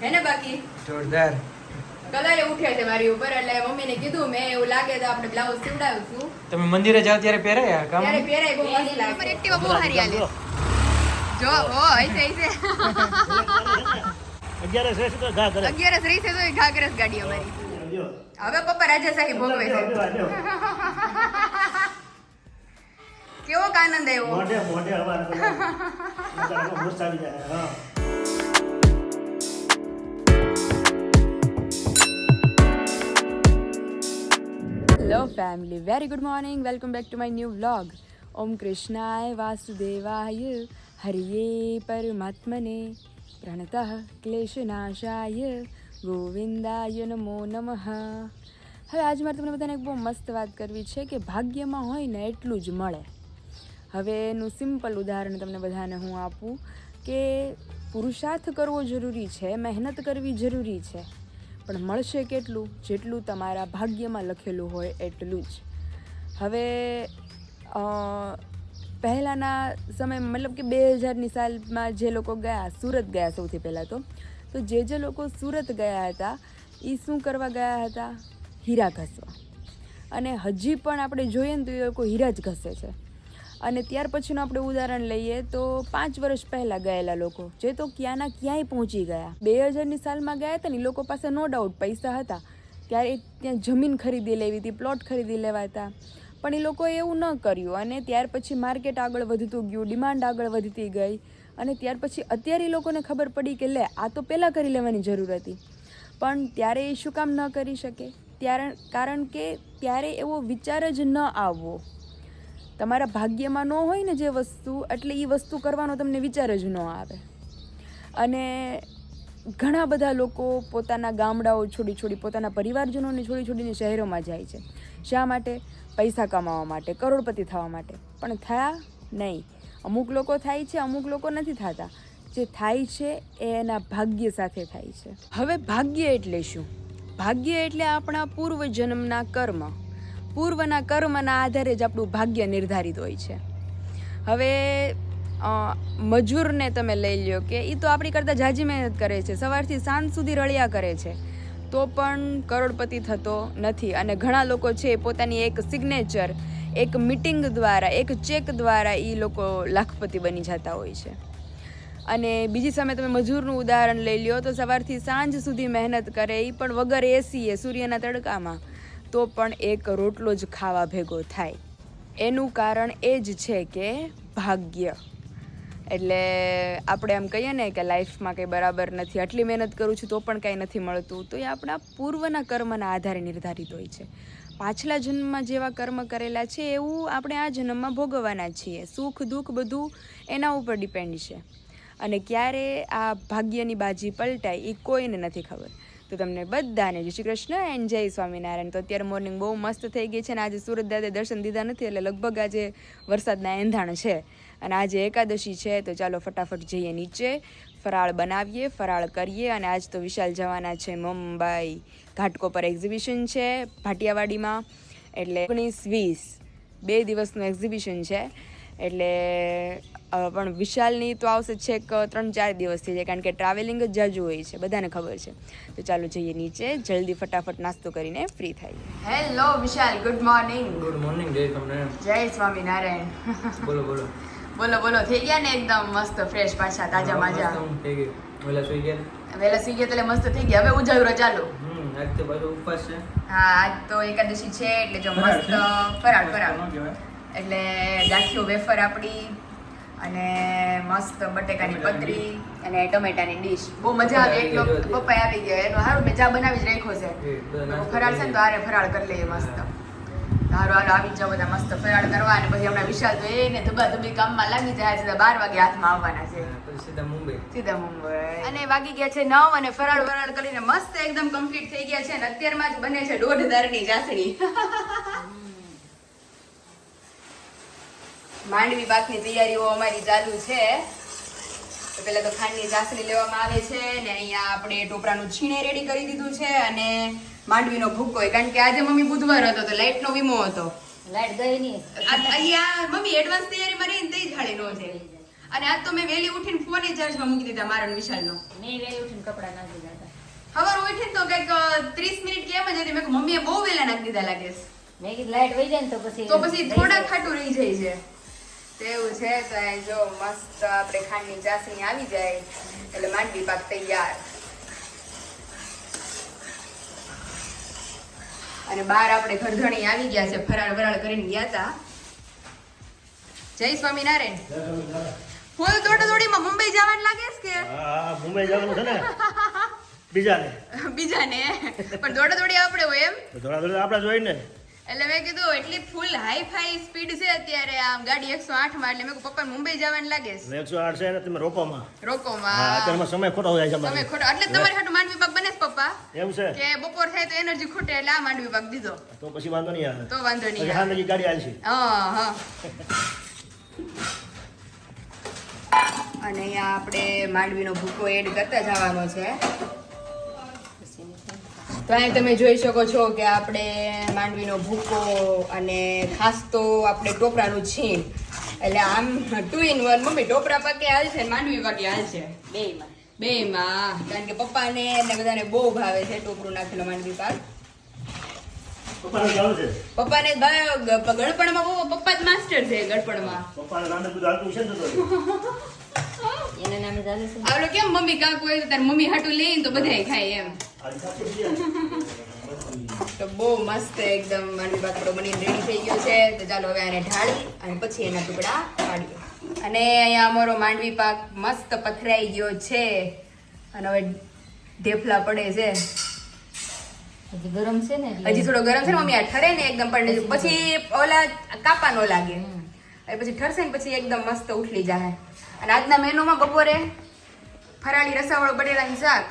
હે ને બાકી જોરદાર કલાએ ઉઠ્યા છે મારી ઉપર એટલે મમ્મીને કીધું મેં એવું લાગે તો આપણે બ્લાઉઝ સીવડાવશું તમે મંદિરે જાવ ત્યારે પહેરાયા કામ ત્યારે પહેરાય બહુ મસ્ત લાગે પર એક્ટિવા બહુ સારી હાલે જો ઓ ऐसे ऐसे 11 રહે તો ઘા કરે 11 રહી છે તો ઘાઘરસ ગાડી અમારી હવે પપ્પા રાજાશાહી ભોગવે છે કેવો આનંદ આવ્યો મોઢે મોઢે હવા મોસ્ત આવી જાય હા hello family very good morning welcome back to my new vlog ઓમ કૃષ્ણાય વાસુદેવાય હરિયે પરમાત્મને પ્રણતઃ ક્લેશનાશાય ગોવિંદાય નમો નમઃ હવે આજ મારે તમને બધાને એક બહુ મસ્ત વાત કરવી છે કે ભાગ્યમાં હોય ને એટલું જ મળે હવે એનું સિમ્પલ ઉદાહરણ તમને બધાને હું આપું કે પુરુષાર્થ કરવો જરૂરી છે મહેનત કરવી જરૂરી છે પણ મળશે કેટલું જેટલું તમારા ભાગ્યમાં લખેલું હોય એટલું જ હવે પહેલાંના સમયમાં મતલબ કે 2000ની સાલમાં જે લોકો ગયા સુરત ગયા સૌથી પહેલાં તો જે લોકો સુરત ગયા હતા એ શું કરવા ગયા હતા હીરા ઘસવા અને હજી પણ આપણે જોઈએ ને તો એ લોકો હીરા જ ઘસે છે અને ત્યાર પછીનું આપણે ઉદાહરણ લઈએ તો 5 વર્ષ પહેલાં ગયેલા લોકો જે તો ક્યાંના ક્યાંય પહોંચી ગયા 2000ની સાલમાં ગયા હતા ને એ લોકો પાસે નો ડાઉટ પૈસા હતા ત્યારે ત્યાં જમીન ખરીદી લેવી હતી પ્લોટ ખરીદી લેવા હતા પણ એ લોકોએ એવું ન કર્યું અને ત્યાર પછી માર્કેટ આગળ વધતું ગયું ડિમાન્ડ આગળ વધતી ગઈ અને ત્યાર પછી અત્યારે એ લોકોને ખબર પડી કે લે આ તો પહેલાં કરી લેવાની જરૂર હતી પણ ત્યારે એ શું કામ ન કરી શકે કારણ કે ત્યારે એવો વિચાર જ ન આવવો તમારા ભાગ્યમાં ન હોય ને જે વસ્તુ એટલે એ વસ્તુ કરવાનો તમને વિચાર જ ન આવે અને ઘણા બધા લોકો પોતાના ગામડાઓ છોડી પોતાના પરિવારજનોને છોડીને શહેરોમાં જાય છે શા માટે પૈસા કમાવા માટે કરોડપતિ થવા માટે પણ થયા નહીં અમુક લોકો થાય છે અમુક લોકો નથી થતા જે થાય છે એ એના ભાગ્ય સાથે થાય છે હવે ભાગ્ય એટલે શું ભાગ્ય એટલે આપણા પૂર્વજન્મના કર્મ પૂર્વના કર્મના આધારે જ આપણું ભાગ્ય નિર્ધારિત હોય છે હવે મજૂરને તમે લઈ લ્યો કે એ તો આપણી કરતાં ઝાઝી મહેનત કરે છે સવારથી સાંજ સુધી રળિયા કરે છે તો પણ કરોડપતિ થતો નથી અને ઘણા લોકો છે પોતાની એક સિગ્નેચર એક મીટિંગ દ્વારા એક ચેક દ્વારા એ લોકો લાખપતિ બની જતા હોય છે અને બીજી સામે તમે મજૂરનું ઉદાહરણ લઈ લ્યો તો સવારથી સાંજ સુધી મહેનત કરે એ પણ વગર એસીએ સૂર્યના તડકામાં તો પણ એક રોટલો જ ખાવા ભેગો થાય એનું કારણ એ જ છે કે ભાગ્ય એટલે આપણે એમ કહીએ ને કે લાઈફમાં કંઈ બરાબર નથી આટલી મહેનત કરું છું તો પણ કાંઈ નથી મળતું તો એ આપણા પૂર્વના કર્મના આધારે નિર્ધારિત હોય છે પાછલા જન્મમાં જેવા કર્મ કરેલા છે એવું આપણે આ જન્મમાં ભોગવવાના છીએ સુખ દુઃખ બધું એના ઉપર ડિપેન્ડ છે અને ક્યારે આ ભાગ્યની બાજી પલટાય એ કોઈને નથી ખબર તો તમને બધાને જય શ્રી કૃષ્ણ એન્ડ જય સ્વામિનારાયણ તો અત્યારે મોર્નિંગ બહુ મસ્ત થઈ ગઈ છે અને આજે સુરત દાદે દર્શન દીધા નથી એટલે લગભગ આજે વરસાદના એંધાણ છે અને આજે એકાદશી છે તો ચાલો ફટાફટ જઈએ નીચે ફરાળ બનાવીએ ફરાળ કરીએ અને આજ તો વિશાલ જવાના છે મુંબઈ ઘાટકોપર એક્ઝિબિશન છે ભાટિયાવાડીમાં એટલે 19-20 2 દિવસનું એક્ઝિબિશન છે એટલે પણ વિશાલની તો આવશે છેક 3-4 દિવસ થઈ જાય કારણ કે ટ્રાવેલિંગ જ જાજુ હોય છે બધાને ખબર છે તો ચાલો જઈએ નીચે જલ્દી ફટાફટ નાસ્તો કરીને ફ્રી થઈએ હેલો વિશાલ ગુડ મોર્નિંગ જય તમને જય સ્વામિનારાયણ બોલો બોલો થઈ ગયા ને એકદમ મસ્ત ફ્રેશ પાછા તાજા માજા થઈ ગઈ વહેલા સુઈ ગયા એટલે મસ્ત થઈ ગયા હવે ઉજાગરો ચાલુ આજ તો પાછો ઉપવાસ છે હા આજ તો એકાદશી છે એટલે જો મસ્ત ફરાળ એટલે ગાંઠિયો વેફર આપણી અને મસ્ત બટેકાની પતરી અને ટમેટાની ડીશ બહુ મજા આવે એકલો પપ્પા આવી ગયા એનું સારું મેં ચા બનાવી જ રાખ્યો છે ફરાળ છે ને તો આરે ફરાળ કરી લઈએ મસ્ત હારું આવી જાવ બધા મસ્ત ફરાળ કરવા અને પછી હમણાં વિશાલ તો એને ધબી કામમાં લાગી જાય સીધા 12 વાગે હાથમાં આવવાના છે સીધા મુંબઈ અને વાગી ગયા છે 9 અને ફરાળ કરીને મસ્ત એકદમ કમ્પ્લીટ થઈ ગયા છે અને અત્યારમાં જ બને છે 1.5 દારની ચાસણી માંડવી પાકની તૈયારીઓ અમારી ચાલુ છે તો પહેલા તો ખાંડની ચાસણી લેવામાં આવે છે ને અહીંયા આપણે ટોપરાનું છીણે રેડી કરી દીધું છે અને માંડવીનો ભૂકો કારણ કે આજે મમ્મી બુધવાર હતો તો લાઈટનો વીમો હતો લાઈટ ગઈ નહીં અહીંયા મમ્મી એડવાન્સ તૈયારીમાં રહીને તઈ થાળી નો છે અને આજ તો મેં વહેલી ઉઠીને ફોન ચાર્જમાં મૂકી દીધા મારા અને વિશાલનો. મેં વેલી ઉઠીને કપડાં નાખી દીધા ખબર ઉઠીને તો કંઈક 30 મિનિટ કેમ જ હતી. મેં કીધું મમ્મીએ બહુ વહેલા નાખી દીધા લાગે છે. મેં કીધું લાઈટ વહી જાય ને તો પછી થોડા ખાટું રહી જાય છે. તેવું છે. તો અહીં જો મસ્ત આપણે ખાંડની ચાસણી આવી જાય એટલે માંડવી પાક તૈયાર. અને બહાર આપણે ઘરધણી આવી ગયા છે, ફરાળ વરાળ કરીને ગયા હતા. જય સ્વામિનારાયણ. ફૂલ દોડાદોડીમાં મુંબઈ જવાનું લાગે છે કે હા મુંબઈ જવાનું છે ને બીજાને બીજાને પણ દોડાદોડી આપણે હોય એમ. તો થોડા થોડા આપણે જોઈને એટલે મેં કીધું એટલી ફૂલ હાઈ ફાઈ સ્પીડ છે અત્યારે આમ ગાડી 108 માં. એટલે મેં કીધું પપ્પા મુંબઈ જવાનું લાગે છે. 108 છે ને તમે રોકોમાં રોકોમાં અત્યારમાં સમય ખોટો જાય છે તમે અમારે. ખોટો એટલે તમારી હાટુ માંડવી પાક બને છે પપ્પા એમ છે કે બપોર થાય તો એનર્જી ખૂટે એટલે આ માંડવી પાક દીધો તો પછી વાંધો નહીં આવે તો વાંધો પછી નહીં. હાંજની ગાડી આલશે હા હા. અને અહીંયા આપણે માંડવીનો ભૂકો એડ કરતા જવાનો છે. તો અહીં તમે જોઈ શકો છો કે આપણે માંડવીનો ભૂકો અને ખાસ તો આપણે ટોપરાનું છીણ એટલે આમ 2 in 1. મમ્મી ટોપરા પાકે હાલ છે, માંડવી પાકે હાલ છે બેયમાં. કારણ કે પપ્પાને ને બધાને બહુ ભાવે છે ટોપરું નાખેલો માંડવી પાક. પપ્પાને ચાલુ છે પપ્પાને ગળપણમાં પપ્પા જ માસ્ટર છે. ગળપણમાં પપ્પાને રાંધે બધું હાલતું છે ને તો એના નામે ચાલે છે આવડો કેમ મમ્મી કાંક હોય તો તાર મમ્મી હાટું લઈને તો બધાય ખાય એમ. આજે સાચું છે તો બહુ મસ્ત એકદમ માંડવી પાક આપણો બનીને રેડી થઈ ગયો છે. તો ચાલો હવે આને ઢાળી અને પછી એના ટુકડા પાડીએ. અને અહીંયા અમારો માંડવી પાક મસ્ત પથરાઈ ગયો છે અને હવે ઢેફલા પડે છે. હજી ગરમ છે ને એટલે હજી થોડો ગરમ છે ને મમ્મી. આ ઠરે ને એકદમ પણ પછી ઓલા કાપા નો લાગે. અને પછી ઠરશે ને પછી એકદમ મસ્ત ઉઠલી જાય. અને આજના મેનુમાં બપોરે ફરાળી રસાવાળું બટેટાનું શાક.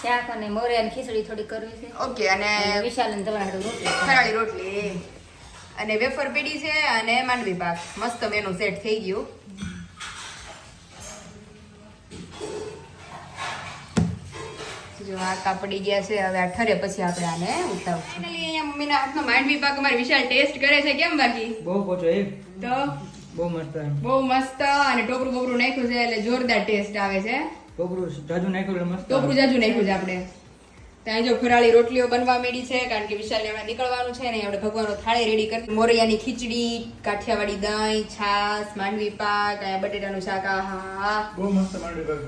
શાક અને મોરિયાની ખીચડી થોડી કરવી છે ઓકે. અને વિશાલ અને તમારા હાટુ રોટલી ફરાળી રોટલી અને વેફર પેડી છે અને માંડવી પાક. મસ્ત મેનુ સેટ થઈ ગયું. જો આ કાપડી ગયા છે. હવે આ ઠરે પછી આપણે આને ઉતાવશું. ફાઇનલી અહીંયા મમ્મીના હાથનો માંડવી પાક અમારી વિશાલ ટેસ્ટ કરે છે. કેમ બાકી બહુ પોચો એ તો બહુ મસ્ત એમ. બહુ મસ્ત. અને ટોપરું બોપરું નાખ્યું છે એટલે જોરદાર ટેસ્ટ આવે છે. ટોપરું જાજુ નાખ્યું એટલે મસ્ત. ટોપરું જાજુ નાખ્યું છે આપણે. ત્યાં જો ફરાળી રોટલીઓ બનવા માંડી છે કારણ કે વિશાલને હમણાં નીકળવાનું છે ને. આપણે ભગવાનનો થાળી રેડી કરી. મોરૈયાની ખીચડી, કાઠિયાવાડી દહીં, છાશ, માંડવી પાક, અહીંયા બટેટાનું શાક. આહા. બહુ મસ્ત માંડવી પાક.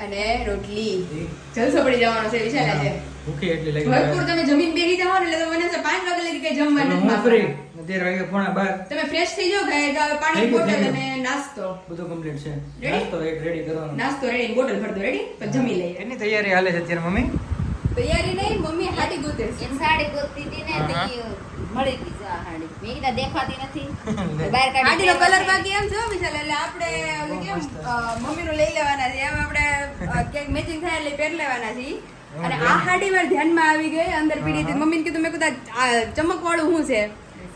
અને રોટલી. જલસો પડી જવાનો છે વિશાલ આજે. ભૂખી એટલી લાગી. ભરપૂર તમે જમીન બેસી જાઓ ને એટલે તો મને છે 5 વાગે લગી કઈ જમવાનું નથી હું ફ્રી. માગવાનું. 13 વાગે પોણા 12 તમે ફ્રેશ થઈ જાઓ ગાય પાણી થઈ ગયું, બોટલ થઈ અને નાસ્તો. બધું કમ્પ્લીટ છે. Ready? નાસ્તો એક રેડી કરવાનો. નાસ્તો રેડી બોટલ ભર દો. રેડી પછી જમી લઈએ. એની તૈયારી હાલે છે અત્યારે મમ્મી. તૈયારી નહીં મમ્મી હાડી ગોતે છે. એમ સાડી ગોતતી હતી ને તે મળી ગઈ જો આ સાડી મેં કીધા દેખાતી નથી તો બહાર કાઢી હાડીનો કલર બાકી એમ જો વિશાલ એટલે આપણે ઓલું કેમ મમ્મીનું લઈ લેવાના છે એમ આપણે ક્યાંક મેચિંગ થાય એટલે પહેર લેવાના છે. અને આ હાડી મારા ધ્યાનમાં આવી ગઈ અંદર પીડી હતી. મમ્મીને કીધું મેં કીધું આ ચમક વાળું શું છે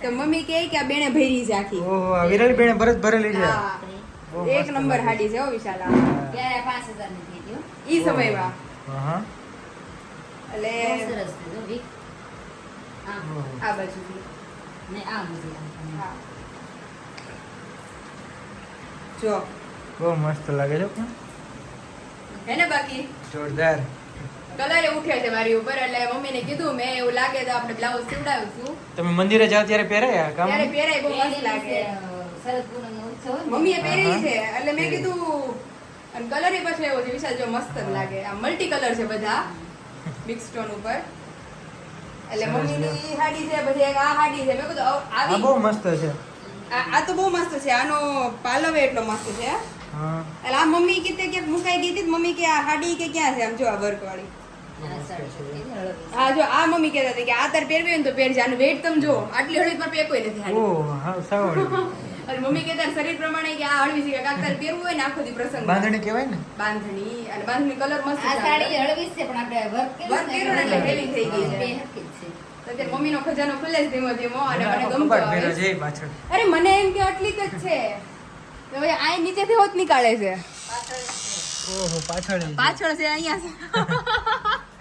તો મમ્મી કહે કે આ બેણે ભરી છે આખી. ઓહો આ વિરલ બેને ભરત ભરેલી છે. હા. એક નંબર હાડી છે હો વિશાલ આ. ત્યારે 5000 ની થઈ ગયો ઈ સમયમાં હા એટલે બહુ સરસ છે જો વીક આ બાજુથી ને આ બધું હા. જો બહુ મસ્ત લાગે છે પણ હે ને બાકી જોરદાર. કલરે ઉઠે છે મારી ઉપર એટલે મમ્મીને કીધું મેં એવું લાગે તો આપણે બ્લાઉઝ સીવડાવીશું તમે મંદિરે જાવ ત્યારે પહેરાય આ કામ? ત્યારે પહેરાય બહુ મસ્ત લાગે. શરદ પૂનમનો ઉત્સવ હોય ને મમ્મીએ પહેરેલી છે એટલે મેં કીધું અને કલર એ પાછો એવો છે વિશાલ જો મસ્ત જ લાગે. આ મલ્ટી કલર છે બધા મિક્સ ટોન ઉપર એટલે મમ્મીની હાડી છે પછી એક આ હાડી છે. મેં કીધું આ આવી બહુ મસ્ત છે. આ તો બહુ મસ્ત છે. આનો પાલવ એટલો મસ્ત છે. હા એટલે આ મમ્મી કીધે ક્યાંક મુકાઈ ગઈ હતી મમ્મી કે આ હાડી કે ક્યાં છે આમ જો આ વર્ક વાળી. આ સાડી છે, હળવી. હા જો આ મમ્મી કહેતા હતા કે આ તાર પહેરવી હોય ને તો પહેરજે. આનું વેટ તમે જો આટલી હળવી પર પેકોય નથી હાડી. ઓહ હા સાવડ. અને મમ્મી કહેતા શરીર પ્રમાણે કે આ હળવી છે કે કાક તાર પહેરવું હોય ને આખો દી પ્રસંગ બાંધણી કહેવાય ને. બાંધણી અને બાંધણી કલર મસ્ત આ છે. સાડી હળવી જ છે પણ આપણે વર્ક Work કર્યું ને એટલે heavy થઈ ગઈ છે. બે હરખી જ છે. તો અત્યારે મમ્મીનો ખજાનો ખુલે છે ધીમો ધીમો અને મને આખો ગમતો કબાટ આવે ભર્યો છે. છે પાછળ. અરે મને એમ કે આટલી જ છે તો હવે આ નીચેથી હોત નીકાળે છે. ઓહો પાછળ છે. પાછળ છે અહીંયા છે.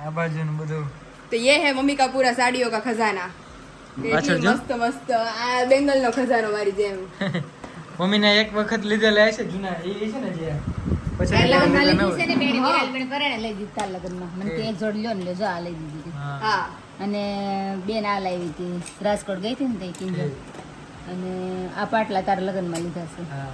આ બાજુનું બધું तो ये है मम्मी का पूरा साड़ियों का खजाना. पाछળ એટલી જો. મસ્ત મસ્ત આ બેંગલ નો ખજાનો મારી જેમ. મમ્મીને એક વખત લીધેલા છે જૂના એ છે ને જે પછી એ લગ્નમાં લીધેલા લીધી છે ને બેડી નવા. વિરાલ પરણે લઈ દીધી તાર લગ્નમાં મને કે એક જોડ લ્યો ને લ્યો જો આ લઈ દીધી હા. હા અને બેન આ લાવી હતી રાજકોટ ગઈ હતી ને તે કિંજલ અને આ પાટલા તારા લગ્નમાં લીધા છે હા.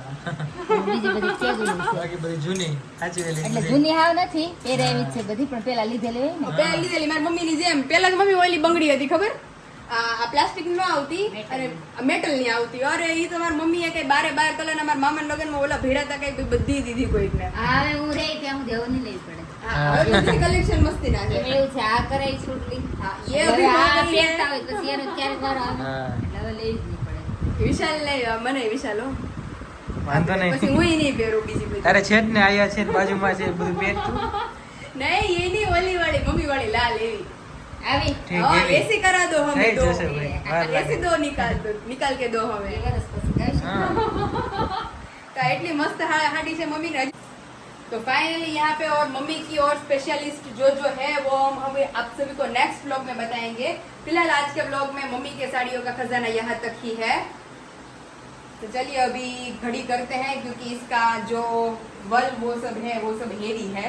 અને બીજી બધી કેજુલી છે બાકી બધી જૂની સાચી વેલી એટલે જૂની હાવ નથી પહેરાવી જ છે બધી પણ પેલા લીધેલી હોય ને પેલા લીધેલી મારી મમ્મીની જેમ પેલા તો મમ્મી ઓલી બંગડી હતી ખબર આ પ્લાસ્ટિક નો આવતી અને મેટલ ની આવતી અરે ઈ તો મારી મમ્મીએ કઈ બારે બાર કલર ના મારા મામા લગ્નમાં ઓલા ભેડા હતા કઈ બધી દીધી કોઈકને હા હવે હું રહી ત્યાં હું દેવો નહીં લેવી પડે કલેક્શન મસ્તી ના એમ છે એવું છે આ કરાય છૂટલી હા, એ હવે અભી આ કરી લે. પહેરતા હોય પછી એનો ક્યારેક વાર આવે હા. એટલે હવે લેવી જ નહીં પડે વિશાલ લઈ મને વિશાલ હો વાંધો પછી નહીં હું નહીં પહેરું બીજી બધી તારે છે જ ને આયા છે ને બાજુમાં છે બધું પહેરતું નહીં એની ઓલી વાળી મમ્મી વાળી લાલ એવી આવી ઠીક हाँ, એવી. ऐसे करा दो हमें થઈ दो જશે ભાઈ વાર ऐसे લાગે दो निकाल के दो हमें બે વર્ષ પછી ગાઈશ. હા. का इतनी मस्त हाडी से मम्मी ने तो फाइनली यहाँ पे और मम्मी की और स्पेशलिस्ट जो है वो हम आप सभी को नेक्स्ट व्लॉग में बताएंगे फिलहाल आज के व्लॉग में मम्मी के साड़ियों का खजाना यहाँ तक ही है तो चलिए अभी घड़ी करते हैं क्योंकि इसका जो वर्क वो सब है वो सब हेवी है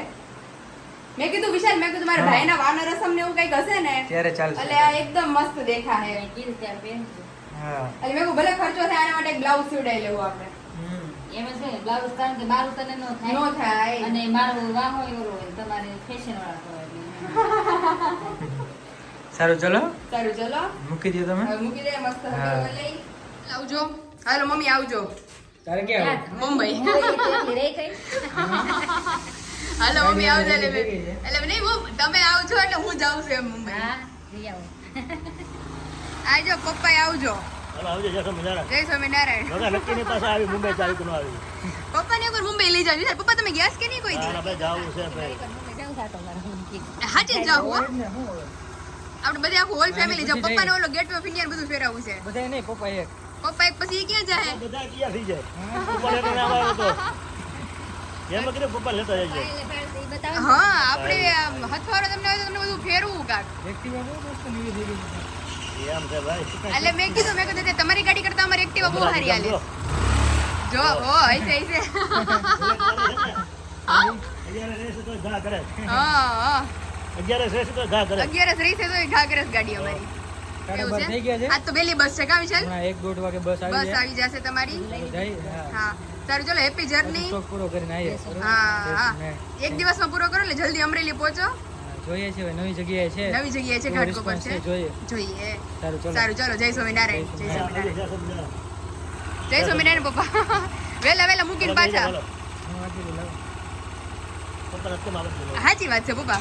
मैं કીધું વિશાલ મેં કીધું મારા हाँ। ભાઈના વાના રસમ ને એવું કઈક હશે ને ત્યારે ચાલશે એટલે આ એકદમ મસ્ત દેખા હે મેં કીધું ત્યારે પહેરજો. હા એટલે મેં કીધું ભલે ખર્ચો થાય આના માટે એક બ્લાઉઝ સીવડાવી લેવું આપણે હમ. એમ જ હોય ને, બ્લાઉઝ કારણ કે મારું તને ન થાય નો થાય અને મારું વાહ હોય એવો હોય તમારે ફેશન વાળા હોય એટલે. સારું ચલો સારું ચલો મૂકી દો તમે હવે મૂકી દે મસ્ત હા. હવે લઈ આવજો હાલો મમ્મી આવજો તારે ક્યાં મુંબઈ મુંબઈ તો એટલી રહી ગઈ. હાલો મમ્મી આવજો એટલે થઈ ગઈ છે. એટલે નહીં તમે આવજો એટલે હું જાઉં છું એમ મુંબઈ હા જઈ આવો. આવજો પપ્પા આવજો હાલો આવજો જય સ્વામિનારાયણ જય સ્વામિનારાયણ વગર નક્કીની પાસે આવી મુંબઈ તારીખનું આવી પપ્પાને એકવાર મુંબઈ લઈ જાવ વિચાર પપ્પા તમે ગયા કે નહીં કોઈ દી હા ભાઈ જાવું છે ભાઈ મુંબઈ જાઉં થાતો મારે હું કીધું. હાચે જ જાવ હો આપણે બધે આખું હોલ ફેમિલી જાવ પપ્પાને ઓલો ગેટ ઓફ ઇન્ડિયા બધું ફેરવવું છે બધા નહીં પપ્પા એક પપ્પા એક પછી ઈ ક્યાં જાય બધા ક્યાં થઈ જાય પપ્પા લેતો ના આવે તો એમ કીધું પપ્પા લેતા જજો એટલે પહેરશે ઈ બતાવો. હા આપણે હથવારો તમને હોય તો તમને બધું ફેરવું કાક એક્ટિવા બહુ મસ્ત નવી થઈ ગઈ છે. એમ છે ભાઈ એટલે મેં કીધું કે તમારી ગાડી કરતા અમારી એક્ટિવા બહુ સારી હાલે જો હો હશે અગિયાર રહેશે તો ઘા કરે હા હા 11 રહેશે તો ઘા કરે 11 રહી છે તો ઘાઘરસ ગાડી અમારી સાડા એવું બાર થઈ છે ગયા છે આજ તો પહેલી બસ છે કા વિશાલ હમણાં 1-1.5 વાગે બસ આવી બસ જાય આવી જશે તમારી જાય હા હા સારું ચલો હેપી જર્ની સ્ટોક પૂરો કરીને આવીએ બરોબર? હા હા ને, એક દિવસમાં પૂરો કરો એટલે જલ્દી અમરેલી પહોંચો જોઈએ છે હવે નવી જગ્યાએ છે નવી જગ્યાએ છે કેવો ઘાટકો પર response છે જોઈએ જોઈએ સારું ચલો સારું ચલો જય સ્વામિનારાયણ જય જય સ્વામિનારાયણ જય સ્વામિનારાયણ પપ્પા વેલા વેલા મૂકીને પાછા હું વાંચી લઉં, લાવો. પપ્પા રસ્તે માં આવશે સાચી વાત છે પપ્પા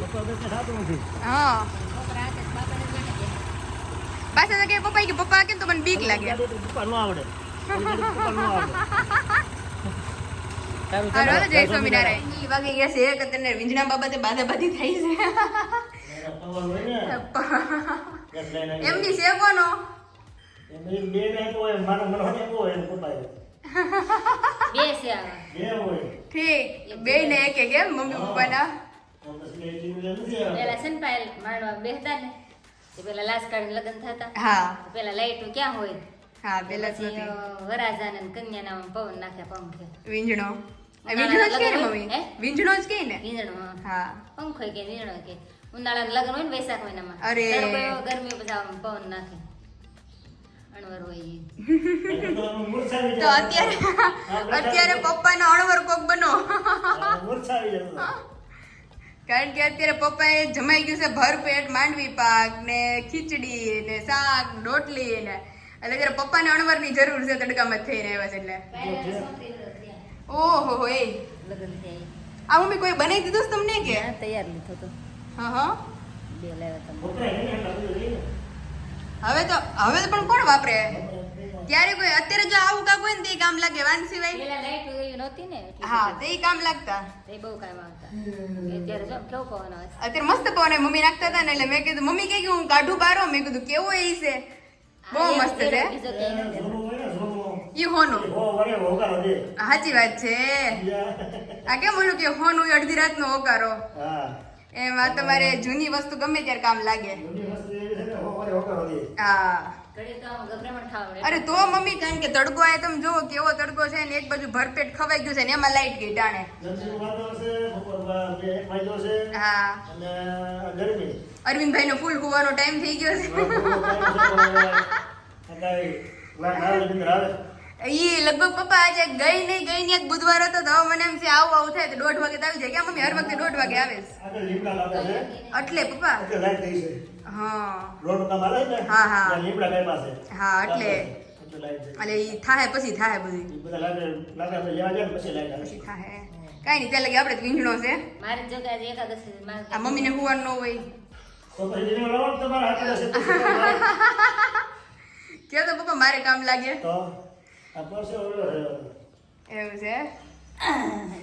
પપ્પા વગર કંઈ થતું નથી હા છોકરા હાથે જ બાપાને જ લાગે. પાછા તો કે પપ્પા કે પપ્પા કેમ તો મને બીક લાગે પપ્પા નો આવડે પપ્પા નો આવડે સારું હાલો ચલો હાલો, જય સ્વામિનારાયણ ઈ વાગે ગયા છે કે તને વિંજણા બાબતે બાધાબાધી થઈ છે પપ્પા હોય ને ગેસ લઈને આવી એમની છે કોનો એમની બે ને તો હોય મારો મનો ને હોય પપ્પા બે છે આવા. બે હોય ઠીક બે ને એક એક એમ મમ્મી પપ્પાના તો પછી એ ટીવી નથી આવે પેલા છે ને પાયલ માંડવા બેસતા ને તે પેલા લાશ કાઢીને લગ્ન થતા હા પેલા લાઈટો ક્યાં હોય હા પેલા પછી સુધી વરાજાને ને કન્યાના પવન નાખ્યા પંખે વિંજણો વિંજણો જ કે ને મમ્મી હે? વિંજણો જ કે ને વીંજણો હા પંખો કે વીંજણો કે ઉનાળાનું લગ્ન હોય ને વૈશાખ મહિનામાં અરે. તડકો એવો ગરમી પછી આમ પવન નાખે અણવર હોય ઈ. મૂર્છાવી તો અત્યારે પપ્પાનો અણવર કોક બનો મૂર્છાવી જતો કારણ કે અત્યારે પપ્પાએ જમાઈ ગયું છે ભરપેટ માંડવી પાક ને ખીચડી ને શાક રોટલી ને એટલે અત્યારે પપ્પાને અણવરની જરૂર છે તડકામાં થઈને આવ્યા છે એટલે પહેલા છોકરી વરસ થયા. ઓહો હો એ લગ્ન થયા ઈ. આ મમ્મી કોઈ બનાવી દીધું છે તમને કે ત્યાં તૈયાર લીધો તો હા હા બે લાવ્યા તમે વપરાય નહીં એટલા બધું નહીં ને. હવે તો પણ કોણ વાપરે ત્યારે કોઈ અત્યારે જો આવું કાક હોય ને તે કામ લાગે વાન સિવાય પેલા લાઈટ એવી નહોતી ને એટલે હા તે કામ લાગતા એ બહુ કામ આવતા અત્યારે જો કેવો પવન આવે છે. અત્યારે મસ્ત પવન આવે. મમ્મી નાખતા હતા ને એટલે મેં કીધું મમ્મી કે હું કાઢું બારો મેં કીધું કેવો એ છે બહુ આ મસ્ત એક છે બીજો ક્યાંય નથી. સોનું હોય ને સોનું ઈ હોનું હો વરે હોકારો દે સાચી વાત છે આ કેમ બોલું કે હોનું ઈ અડધી રાતનો હોકારો હા એમ આ તમારે જૂની વસ્તુ ગમે ત્યારે કામ લાગે બધી વસ્તુ એવી છે ને હો વરે હોકારો દે હા ઘડી તો આમ ગભરામણ થવા મળે. અરે તો મમ્મી કારણ કે તડકો આ તમે જોવો કેવો તડકો છે ને એક બાજુ ભરપેટ ખવાઈ ગયું છે ને એમાં લાઈટ ગઈ ટાણે. નજીક વાદળ છે, બપોર 1 વાગ્યો છે હા અને ગરમી. અરવિંદભાઈ નો ફૂલ હોવાનો ટાઈમ થઈ ગયો છે. ઈ લગભગ પપ્પા આજે ગઈ નહીં ગઈ ને બુધવાર હતો તો હવે મને એમ છે આવું થાય તો 1:30 વાગે તો આવી જાય. ક્યાં મમ્મી હર વખતે 1:30 વાગે આવે છે એટલે પપ્પા. હા હા હા હા એટલે ઈ થાય પછી થાય બધું પછી થાય કઈ નહીં ત્યાં લગી આપણે તો વીંઝણો છે. મારી જગ્યાએ આજે એકાદશી છે, મારે આ મમ્મીને હુવાનું ન હોય કે તો પપ્પા મારે કામ લાગે એવું છે.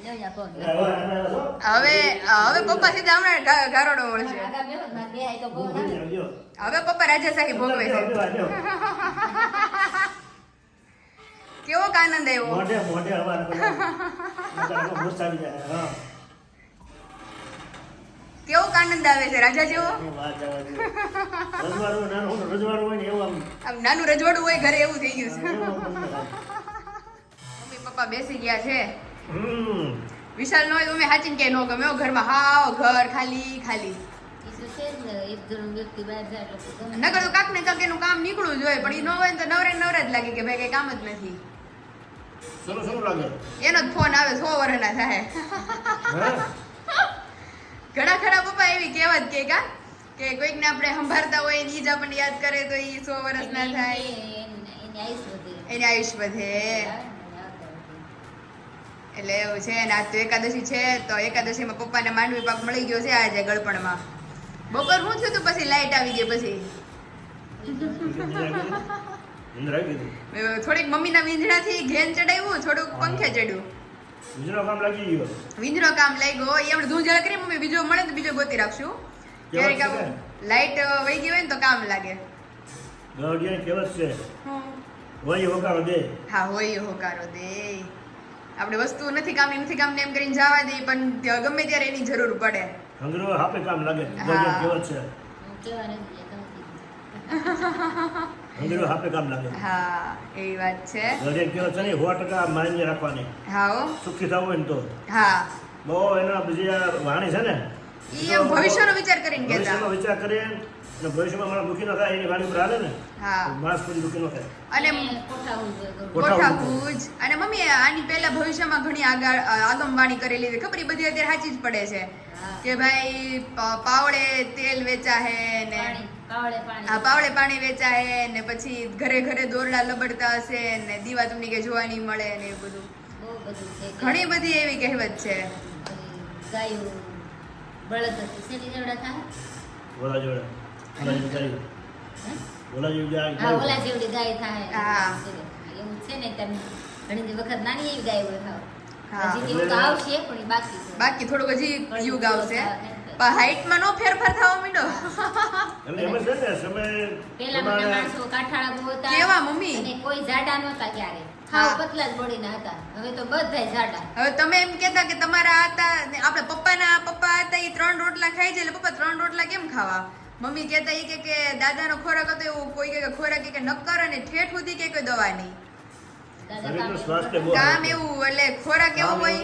જોયા કોણ. હવે હવે પપ્પા સીધા હમણાં ગારોડો મળશે. આગા બેહો ને મારે બે આઈ તો બહુ ના. હવે પપ્પા રાજાશાહી ભોગવે છે. કેવો આનંદ આવ્યો. કેવો આનંદ આવે છે રાજા જેવો. આમ નાનું રજવાડું હોય ઘરે એવું થઈ ગયું છે. મમ્મી પપ્પા બેસી ગયા છે. વિશાલ નો હોય તો મેં હાચીને કે નો ગમે હો. ઘરમાં હાવ ઘર ખાલી ખાલી. ઈ તો છે જ ને, એક જણ વ્યક્તિ બહાર જાય એટલે તો ગમે. નકર તો કાક ને કાક એનું કામ નીકળવું જોઈએ પણ ઈ ન હોય ને તો નવરે ને નવરા જ લાગે કે ભાઈ કઈ કામ જ નથી. એનો જ ફોન આવે 100 વર્ષના થાય. ઘણા ખરા પપ્પા એવી કહેવત કે કા કે કોઈકને આપણે સંભાળતા હોય ને ઈ જ આપણને યાદ કરે તો ઈ 100 વર્ષના થાય. એની આયુષ વધે. એની આયુષ વધે. એટલે એવું છે ને આજ તો એકાદશી છે તો એકાદશીમાં પપ્પાને માંડવી પાક મળી ગયો છે આજે ગળપણમાં. બપોર શું થયું તું પછી લાઈટ આવી ગઈ પછી થોડીક મમ્મીના વીંઝણાથી ઘેન ચડાવ્યું થોડુંક પંખે ચડ્યું. વીંઝણો કામ લાગ્યો એ આપણે ધૂંઝળ કરી મમ્મી બીજો મળે તો બીજો ગોતી રાખશું. ક્યારેક લાઈટ વહી ગઈ હોય ને તો કામ લાગે. હા હોય હોકારો દે. આપણે વસ્તુ નથી કામની નથી કામની એમ કરીને જવા દે પણ ગમે ત્યારે એની જરૂર પડે. કામ લાગે હા એવી વાત છે. રાખવાની હા હો. સુખી થવું હોય ને તો હા બહુ એના બીજી વાણી છે ને ઈ એમ ભવિષ્યનો વિચાર કરીને કહેતા. ભવિષ્યનો વિચાર કરીએ અને ભવિષ્યમાં મારા દુઃખી ન થાય એની વાણી ઉપર હાલે ને હા માણસ કોઈ દુઃખી ન થાય. અને કોઠાકૂચ અને મમ્મી આની પહેલા ભવિષ્યમાં ઘણી આગમવાણી કરેલી છે ખબર. એ બધી અત્યારે સાચી જ પડે છે કે ભાઈ પાવડે તેલ વેચાહે ને હા પાવડે પાણી વેચાહે ને પછી ઘરે ઘરે દોરડા લબડતા હશે ને દીવા તમને કે જોવા નહીં મળે ને એવું બધું બહુ બધું છે. ઘણી બધી એવી કહેવત છે. ગાયું બળદ હતી શેની જેવડા થાય. ઓલા જેવડી હા ઓલા જેવડી ગાય થાય. હા. એવું છે ને તમે ઘણી વખત નાની એવી ગાય હોય થાવ. હા. હજી એવું તો આવશે પણ ઈ બાકી છે. બાકી થોડુંક હજી યુગ આવશે પણ હાઈટમાં નો ફેરફાર થવા માંડ્યો. એટલે એમ છે ને સમય પેલાના માણસો કાઠાળા બહુ હતા. કેવા મમ્મી? અને કોઈ જાડા નહોતા ક્યારે. હા. હાવ પતલા જ બોડીના હતા. હવે તો બધાય જાડા. હવે તમે એમ કહેતા કે તમારા હતા ને આપણે પપ્પા હતા એ 3 રોટલા ખાઈ જાય એટલે પપ્પા 3 રોટલા કેમ ખાવા. મમ્મી કહેતા એ કે દાદાનો ખોરાક હતો એવું કોઈ કે ખોરાક કે નક્કર અને ઠેઠ સુધી કે કોઈ દવા નહીં. દાદા શરીરનું કામ સ્વાસ્થ્ય બહુ કામ એવું એટલે ખોરાક એવો હોય.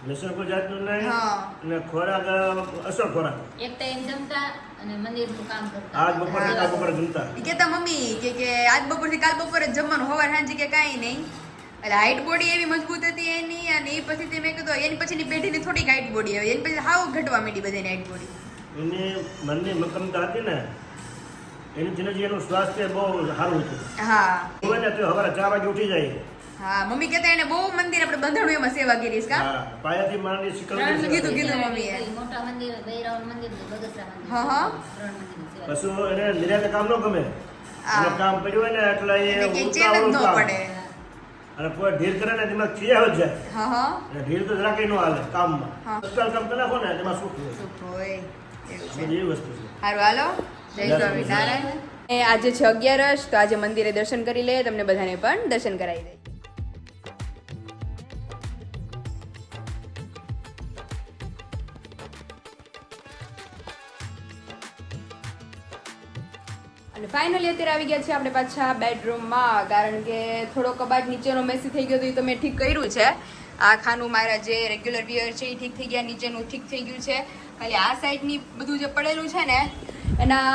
લસણ કોઈ જાતનું નહીં હા. અને ખોરાક અસર ખોરાક એક ટાઈમ જમતા અને મંદિરનું કામ કરતા. આજ બપોર કાલ બપોર જમતા ઈ કહેતા મમ્મી કે આજ બપોરથી કાલ બપોરે જ જમવાનું હવાર સાંજે કે કાંઈ નહીં. એટલે હાઈટ બોડી એવી મજબૂત હતી એની અને એ પછી મેં કીધું એની પછીની પેઢીની થોડીક હાઈટ બોડી આવી એની પછી હાવ ઘટવા માંડી બધાની હાઈટ બોડી. એની મનની મક્કમતા હતી ને એની જીનજી એનું સ્વાસ્થ્ય બહુ સારું હતું. હા હોય ને તો સવારે 4 વાગે ઉઠી જાય. હા મમ્મી કહેતા એને બહુ મંદિર આપણે બંધાણું એમાં સેવા કરી કા. હા પાયાથી માંડી શીખલ કીધું મમ્મીએ. મોટા મંદિર બૈરાવન મંદિર ને બગસરા મંદિર. હા, હા. 3 મંદિરની સેવા. કશું એને નિરાતે કામ ન ગમે હા. એને કામ પડ્યું હોય ને એટલે એ એટલે કે ચેન જ ઉતાવળું ન કામ. પડે. અને કોઈ ઢીલ કરે ને તેમાં ખીયા જ જાય હા હા અને ઢીલ તો જરાકે ન હાલે કામમાં હા. તત્કાલ કામ કરી નાખો ને તેમાં સુખ હોય. સુખ હોય એવું છે. બધી એવી વસ્તુ છે. સારું હાલો જય સ્વામિનારાયણ. આજે છે 11 તો આજે મંદિરે દર્શન કરી લઈએ તમને બધાને પણ દર્શન કરાવી દઈએ. અને ફાઇનલી અત્યારે આવી ગયા છે આપણે પાછા બેડરૂમમાં, કારણ કે થોડો કબાટ નીચેનો મેસી થઈ ગયો તો એ તો મેં ઠીક કર્યું છે. આ ખાનું મારા જે રેગ્યુલર વિયર છે એ ઠીક થઈ ગયા, નીચેનું ઠીક થઈ ગયું છે. ખાલી આ સાઈડની બધું જે પડેલું છે ને એના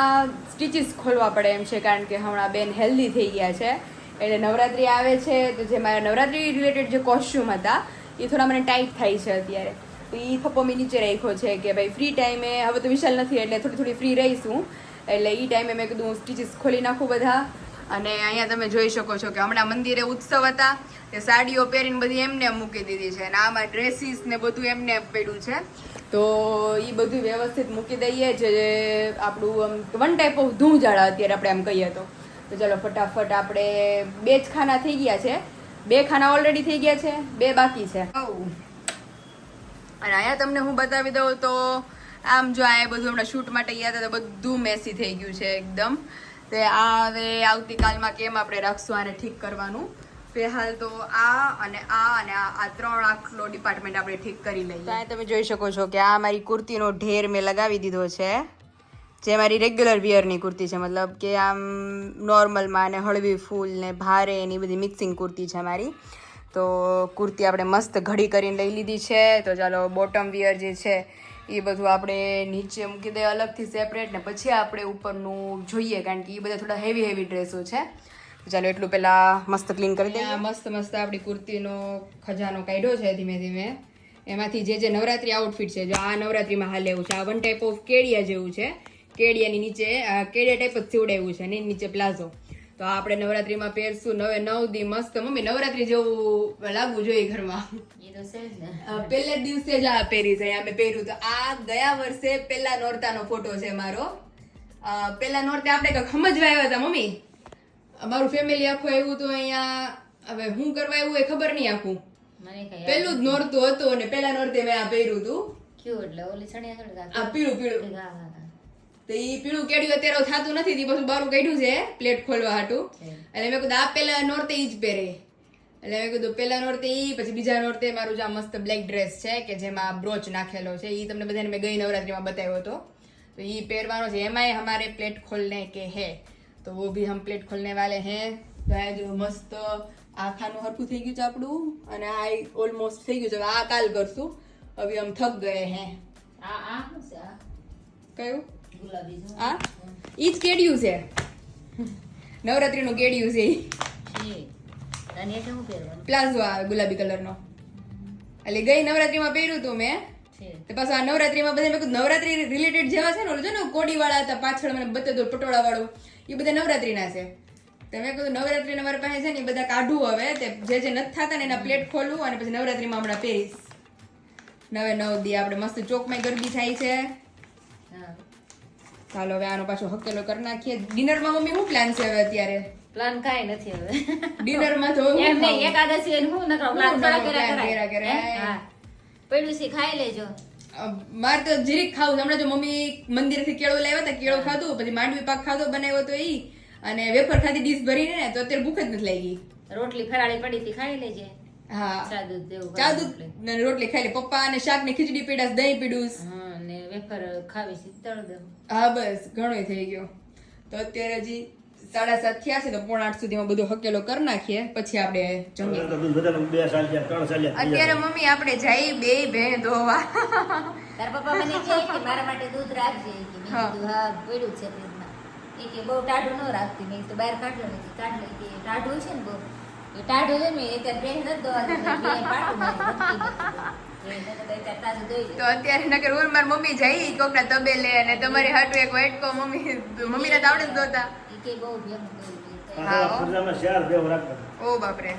સ્ટીચીસ ખોલવા પડે એમ છે, કારણ કે હમણાં બેન હેલ્ધી થઈ ગયા છે. એટલે નવરાત્રિ આવે છે તો જે મારા નવરાત્રિ રિલેટેડ જે કોસ્ચ્યુમ હતા એ થોડા મને ટાઈટ થાય છે અત્યારે, તો એ થપ્પો મેં નીચે રાખ્યો છે કે ભાઈ ફ્રી ટાઈમે, હવે તો વિશાલ નથી એટલે થોડી ફ્રી રહીશું, એટલે એ ટાઈમે મેં કીધું સ્ટીચીસ ખોલી નાખું બધા. અને અહીંયા તમે જોઈ શકો છો કે હમણાં મંદિરે ઉત્સવ હતા, તે સાડીઓ પહેરીને બધી એમને મૂકી દીધી છે, અને આમાં ડ્રેસીસ ને બધું એમને પડ્યું છે. તો એ બધું વ્યવસ્થિત મૂકી દઈએ, જે આપણું વન ટાઈપ ઓફ ધૂળઝાડા અત્યારે આપણે આમ કહીએ તો. તો ચાલો ફટાફટ આપણે 2 જ ખાના થઈ ગયા છે, 2 ખાના ઓલરેડી થઈ ગયા છે, 2 બાકી છે. અને અહીંયા તમને હું બતાવી દઉં તો આમ જો આ બધું હમણાં શૂટ માટે ગયા હતા તો બધું મેસી થઈ ગયું છે એકદમ. તે આ હવે આવતીકાલમાં કેમ આપણે રાખશું આને ઠીક કરવાનું. ફિલહાલ તો આ 3 આખલો ડિપાર્ટમેન્ટ આપણે ઠીક કરી લઈએ. તો તમે જોઈ શકો છો કે આ મારી કુર્તીનો ઢેર મેં લગાવી દીધો છે, જે મારી રેગ્યુલર વિયરની કુર્તી છે, મતલબ કે આમ નોર્મલમાં ને હળવી ફૂલ ને ભારે એની બધી મિક્સિંગ કુર્તી છે મારી. તો કુર્તી આપણે મસ્ત ઘડી કરીને લઈ લીધી છે. તો ચાલો બોટમ વિયર જે છે એ બધું આપણે નીચે મૂકી દઈએ અલગથી સેપરેટ, ને પછી આપણે ઉપરનું જોઈએ, કારણ કે એ બધા થોડા હેવી ડ્રેસો છે. ચાલો એટલું પહેલાં મસ્ત ક્લીન કરી દઈએ. મસ્ત આપણી કુર્તીનો ખજાનો કાઢ્યો છે ધીમે ધીમે. એમાંથી જે નવરાત્રી આઉટફિટ છે, જો આ નવરાત્રીમાં હાલે એવું છે, આ વન ટાઈપ ઓફ કેડિયા જેવું છે, કેડિયાની નીચે કેડિયા ટાઈપ જ સીવડાવ્યું છે, ને નીચે પ્લાઝો. તો આપણે નવરાત્રીમાં પહેરશું 9 દી મસ્ત. મમ્મી નવરાત્રી જેવું લાગવું જોઈએ ઘરમાં. પહેલે દિવસે જ આ પહેરી જાય અમે પહેર્યું. તો આ ગયા વર્ષે પહેલા નોરતાનો ફોટો છે મારો. પહેલા નોરતે આપણે કંઈક સમજવા આવ્યા હતા મમ્મી, અમારું ફેમિલી આખું આવ્યું હતું અહીંયા. હવે હું કરવા આવ્યું એ ખબર નહીં આખું. પેલું જ નોરતું હતું અને પહેલા નોરતે મેં આ પહેર્યું હતું. આ પીળું તો એ પીળું કેડિયું અત્યારે થતું નથી, તે પાછું બારું કાઢ્યું છે પ્લેટ ખોલવા હાટું. એટલે મેં કીધું આ પહેલા નોરતે ઈ જ પહેરે, એટલે મેં કીધું પહેલા નોરતે ઈ, પછી બીજા નોરતે મારું જે મસ્ત બ્લેક ડ્રેસ છે કે જેમાં બ્રોચ નાખેલો છે, એ તમને બધાને મેં ગઈ નવરાત્રીમાં બતાવ્યો હતો. તો એ પહેરવાનો છે. એમાંય हमारे प्लेट खोलने के है, तो वो भी हम प्लेट खोलने वाले हैं. તો આ જો મસ્ત આ ખાનું હરખું થઈ ગયું છે આપણું, અને આ ઓલમોસ્ટ થઈ ગયું છે. આ કાલ કરશું, હવે हम थक गए हैं. કયું આ ઈ જ કેડિયું છે, નવરાત્રીનું કેડિયું છે ઈ. પ્લાઝો આવે ગુલાબી કલરનો, એટલે ગઈ નવરાત્રીમાં પહેર્યું હતું મેં. તો પાછું આ નવરાત્રીમાં બધા મેં કીધું નવરાત્રી રિલેટેડ જેવા છે ને, ઓલું છે ને કોડી વાળા હતા પાછળ મને બતાવ્યું પટોળા વાળું, એ બધા નવરાત્રીના છે. તો મેં કીધું નવરાત્રીના મારા પાસે છે ને એ બધા કાઢું હવે, તે જે નથી થતા ને એના પ્લેટ ખોલવું, અને પછી નવરાત્રીમાં હમણાં પહેરીશ. 9 દી આપણે મસ્ત ચોકમાં ગરબી થાય છે. ચાલો હવે આનો પાછો હકેલો કરી નાખીએ. ડિનરમાં મમ્મી શું પ્લાન છે હવે અત્યારે? પ્લાન કાંઈ નથી હવે. ડિનરમાં તો એમ નહીં, એકાદશી હું નકરો પ્લાન કર્યા પડ્યું છે, ખાઈ લેજો. મારે તો જીરીક ખાવું. હમણાં જો મમ્મી મંદિરથી કેળું લાવ્યા હતા, કેળું ખાધું, પછી માંડવી પાક ખાધો બનાવ્યો તો ઈ, અને વેફર ખાધી ડીશ ભરીને, ને તો અત્યારે ભૂખ જ નથી લાગી. રોટલી ફરાળી પડી હતી, ખાઈ લેજે. હા, ચા દૂધ જેવું ચા દૂધ ને રોટલી ખાઈ લે. પપ્પા અને શાક ને ખીચડી પીડાસ, દહીં પીડુસ, ને વેફર ખાવી છે તળ દઉં. હા બસ ઘણો થઈ ગયો. તો અત્યારે હજી 7:30 થયા છે, તો 7:45 સુધીમાં બધું હકેલો કરી નાખીએ, પછી આપણે જમીએ. અત્યારે મમ્મી આપણે જઈ 2 ભેં ધોવા. તારા પપ્પા મને કહે કે મારા માટે દૂધ રાખજે, કે મેં કીધું હા પડ્યું છે ફ્રીજમાં. એ કે બહુ ટાઢું ન રાખતી, મેં તો બહાર કાઢ લો, કાઢ લે કે ટાઢું છે ને બહુ, એ ટાઢું છે મેં અત્યારે બેન નથી તો અત્યારે નકર હું મારી મમ્મી જઈ કોકના તબેલે, અને તમારી હાટુ એક વાટકો મમ્મીને આવડે જ દોતા. ઓ બાપરે,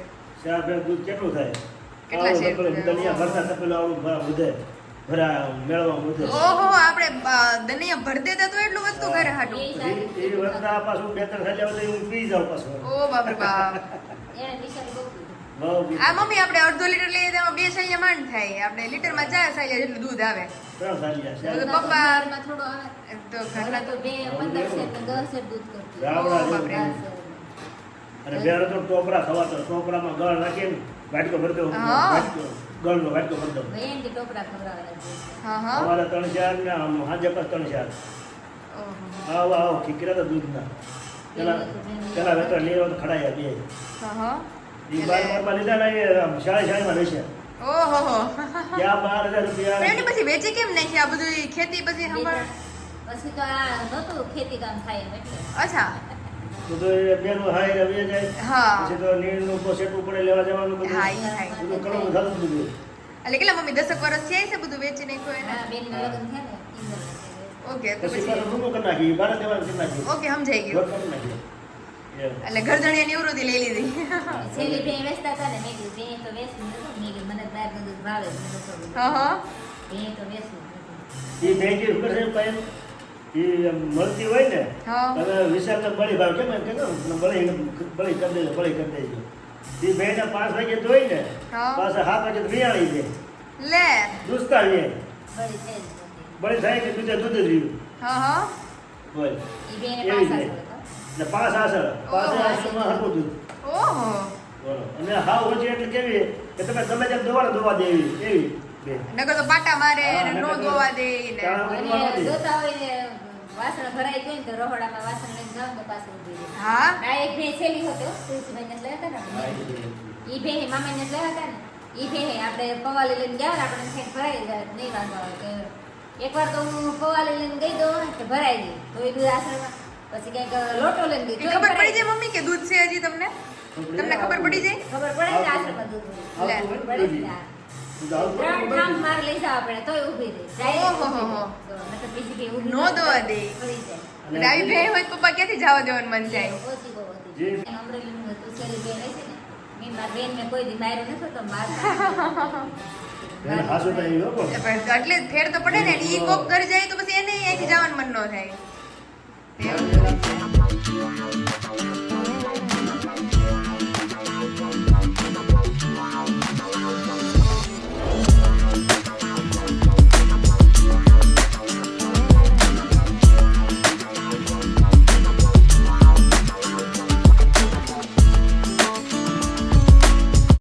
4 ભેં દૂધ કેટલું થાય? કેટલા છે? દલિયા ભરતા તપેલું આવડું બધે ભરા મેળવા બધે. ઓહો, આપણે દનિયા ભર દેતા તો એટલું વસ્તુ ઘરે હાટુ. એ વખતે પાછું 2-3 ખાલી આવે તો હું પી જાઉં પાછું. ઓ બાપરે બાપ. આ મમ્મી આપણે 1/2 લીટર લઈએ તો 2 સાલિયા માંડ થાય. આપણે લીટરમાં 4 સાલિયા જેટલું દૂધ આવે. 3 સાલિયા. પપ્પા થોડો આવે તો ઘરના તો 15 સેર 10 સેર દૂધ કરતી. અને બેર તો ટોપરા ખવાતો, ટોપરામાં ગળ નાખીને વાટકો ભરી દઉં, ગળનો વાટકો ભરી દઉં. એનથી ટોપરા ખવડાવે. હા હા, સવારે 3-4 ને સાંજે પાછ 3-4. આવો ખીકરા તો દૂધના. પેલા વેતર લેવા તો ખડાયા બે હા એ 12 લીધા ને એ શાળામાં રહેશે ઓહો ત્યાં 12,000 રૂપિયા એની પછી વેચી કેમ નાખી આ બધું ખેતી પછી સંભાળ પછી તો આ નહોતું ખેતી કામ થાય એમ એટલે અચ્છા બધું બેનું હાય રવિયા જાય હા પછી તો નીરનું પોસેટું પડે લેવા જવાનું બધું હા ઈ થાય બધું કરવાનું થતું જ બધું એટલે કેટલા મમ્મી 10 વર્ષ થયા છે બધું વેચી નાખ્યું એને હા બેનના લગ્ન થયા ને ઓકે તો પછી પછી પાછું રૂનું કરી નાખી 12 દેવાનું કરી નાખી ઓકે સમજાઈ ઘર ગયું કરી નાખી એમ. એટલે ઘરધણીએ નિવૃત્તિ લઈ લીધી છેલ્લી ભેં વેચતા હતા ને મેં કીધું ભેં તો વેચવું નતું મેં કીધું મને બહારનું દૂધ ભાવે જ નતું હા હા ભેં તો વેચવું નતું એ બેંકે ખબર છે પાયલ એ મળતી હોય ને હા તમે વિશાલને બળી ભાવ કેમ એમ કે બળી કરી દેજો બળી કરી દેજો એ બેને 5 વાગે ધોઈ ને હા. પાછા 7 વાગે તો વિયાળી દે લે દુસ્તા લે બળી છે જ નહોતી. બળી થાય કે દૂધ દૂધ રહ્યું હા હા બોલ ઈ બેને એવી પાછા છે. હતા. એટલે 5 આસળ 5 આસળમાં હતું દૂધ ઓહો બોલો અને હાવ ઓછી એટલે કેવી કે તમે ગમે તેમ દોવા દેવી એવી બે નકર તો પાટા મારે હા, ને નો નકર તો- ધોવા દે ને કારણ- અને જોતા હોય ને વાસણ ભરાઈ ગયું ને તો રહોડામાં વાસણ લઈને જાવ ને પાછું ઊભી રહે. હા આ એક ભેં છેલ્લી હતો તુલસીભાઈને જ લઈ હતા ને ઈ ભેં મામાને જ લઈ હતા ને ઈ ભેં આપણે પવાલી લઈને ગયા ને આપણે કંઈક ભરાઈ જાય નહીં વાંધો આવે કે એકવાર તો હું પવાલી લઈને ગઈ દઉં કે ભરાઈ ગઈ તો એ દૂધ આશ્રમમાં પછી કંઈક લોટો લઈને ગઈ એ તોય ખબર ભરાઈ પડી જાય મમ્મી કે દૂધ છે હજી તમને તમને ખબર પડી જાય ખબર પડે ને આશ્રમમાં દૂધ હોય. લે. આવતું હોય પડે જ ને ને આ. દૂધ આવતું હોય ત્રણ ને ઠામ બધું. માર લઈ જાવ આપણે તોય ઊભી રહે જાય ઓહોહોહો. તો નકર બીજી ભેં ઊભી નો ન દોવા થાય, દે. પડી જાય અને ડાવી ભે હોય તો પપ્પા ક્યાંથી જવા દેવાનું મન થાય ઓછી બહુ હતી. જે- એને અમરેલીનું હતું, છેલ્લી બેન રહે છે ને, મેં મારી બેનને કોઈ દી માર્યો નતો તો એને હાસુ તો એવી હો પણ. એટલે ફેર તો પડે ને ઈ કોક ઘર જાય તો પછી એને અહીંયાથી જવાનું મન ન થાય હા.